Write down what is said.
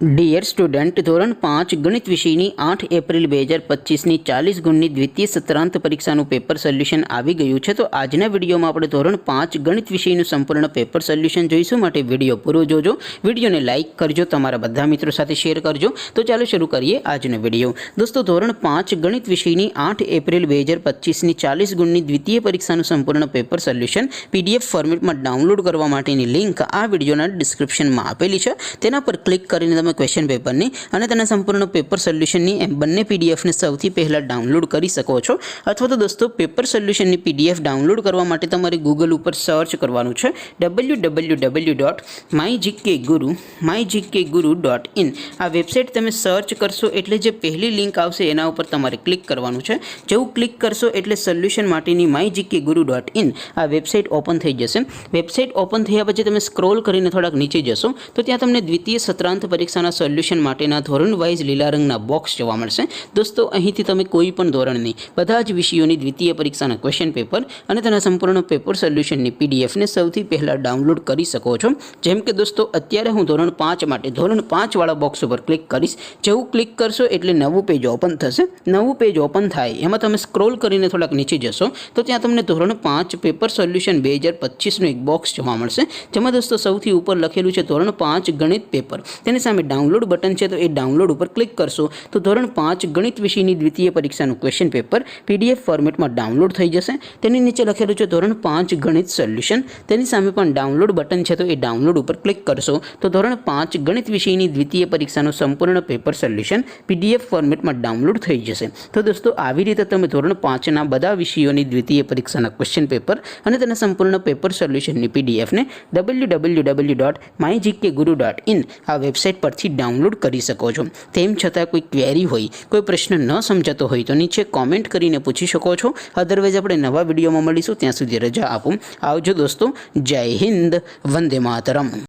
Dear student, ધોરણ 5 ગણિત વિષયની 8 એપ્રિલ 2025ની 40 ગુણની દ્વિતીય સત્રાંત પરીક્ષાનું પેપર સોલ્યુશન આવી ગયું છે। તો આજના વિડીયોમાં આપણે ધોરણ 5 ગણિત વિષયનું સંપૂર્ણ પેપર સોલ્યુશન જોઈશું। માટે વિડીયો પૂરો જોજો, વિડીયોને લાઇક કરજો, તમારા બધા મિત્રો સાથે શેર કરજો। તો ચાલો શરૂ કરીએ આજનો વિડીયો। દોસ્તો, ધોરણ 5 ગણિત વિષયની 8 એપ્રિલ 2025ની 40 ગુણની દ્વિતીય પરીક્ષાનું સંપૂર્ણ પેપર સોલ્યુશન PDF ફોર્મેટમાં ડાઉનલોડ કરવા માટેની લિંક આ વિડીયોના ડિસ્ક્રિપ્શનમાં આપેલી છે। તેના પર ક્લિક કરીને તમે ક્વેશ્ચન પેપરની અને તેના સંપૂર્ણ પેપર સોલ્યુશનની એમ બંને પીડીએફને સૌથી પહેલાં ડાઉનલોડ કરી શકો છો। અથવા તો દોસ્તો, પેપર સોલ્યુશનની PDF ડાઉનલોડ કરવા માટે તમારે ગૂગલ ઉપર સર્ચ કરવાનું છે www.mygkguru.in। આ વેબસાઇટ તમે સર્ચ કરશો એટલે જે પહેલી લિંક આવશે એના ઉપર તમારે ક્લિક કરવાનું છે। જેવું ક્લિક કરશો એટલે સોલ્યુશન માટેની mygkguru.in આ વેબસાઇટ ઓપન થઈ જશે। વેબસાઇટ ઓપન થયા પછી તમે સ્ક્રોલ કરીને થોડાક નીચે જશો તો ત્યાં તમને દ્વિતીય સત્રાંત પરીક્ષાના સોલ્યુશન માટેના ધોરણ વાઇઝ લીલા રંગના બોક્સ જોવા મળશે। દોસ્તો, અહીંથી તમે કોઈ પણ ધોરણની બધા જ વિષયોની દ્વિતીય પરીક્ષાના ક્વેશ્ચન પેપર અને તેના સંપૂર્ણ પેપર સોલ્યુશનની પીડીએફને સૌથી પહેલાં ડાઉનલોડ કરી શકો છો। જેમ કે દોસ્તો, અત્યારે હું ધોરણ 5 માટે ધોરણ 5 વાળા બોક્સ ઉપર ક્લિક કરીશ। જેવું ક્લિક કરશો એટલે નવું પેજ ઓપન થશે। નવું પેજ ઓપન થાય એમાં તમે સ્ક્રોલ કરીને થોડાક નીચે જશો તો ત્યાં તમને ધોરણ 5 પેપર સોલ્યુશન 2025નું એક બોક્સ જોવા મળશે, જેમાં દોસ્તો સૌથી ઉપર લખેલું છે ધોરણ 5 ગણિત પેપર। તેની સામે ડાઉનલોડ બટન છે, તો એ ડાઉનલોડ ઉપર ક્લિક કરશો તો ધોરણ 5 ગણિત વિષયની દ્વિતીય પરીક્ષાનું ક્વેશ્ચન પેપર PDF ફોર્મેટમાં ડાઉનલોડ થઈ જશે। તેની નીચે લખેલું છે ધોરણ 5 ગણિત સોલ્યુશન। તેની સામે પણ ડાઉનલોડ બટન છે, તો એ ડાઉનલોડ ઉપર ક્લિક કરશો તો ધોરણ 5 ગણિત વિષયની દ્વિતીય પરીક્ષાનું સંપૂર્ણ પેપર સોલ્યુશન PDF ફોર્મેટમાં ડાઉનલોડ થઈ જશે। તો દોસ્તો, આવી રીતે તમે ધોરણ 5ના બધા વિષયોની દ્વિતીય પરીક્ષાના ક્વેશ્ચન પેપર અને તેના સંપૂર્ણ પેપર સોલ્યુશનની PDFને www.mygkguru.in આ વેબસાઇટ પરથી ડાઉનલોડ કરી શકો છો। તેમ છતાં કોઈ ક્વેરી હોય, કોઈ પ્રશ્ન ન સમજાતો હોય તો નીચે કોમેન્ટ કરીને પૂછી શકો છો। અધરવાઇઝ આપણે નવા વિડીયોમાં મળીશું, ત્યાં સુધી રજા આપો। આવજો દોસ્તો, જય હિન્દ, વંદે માતરમ।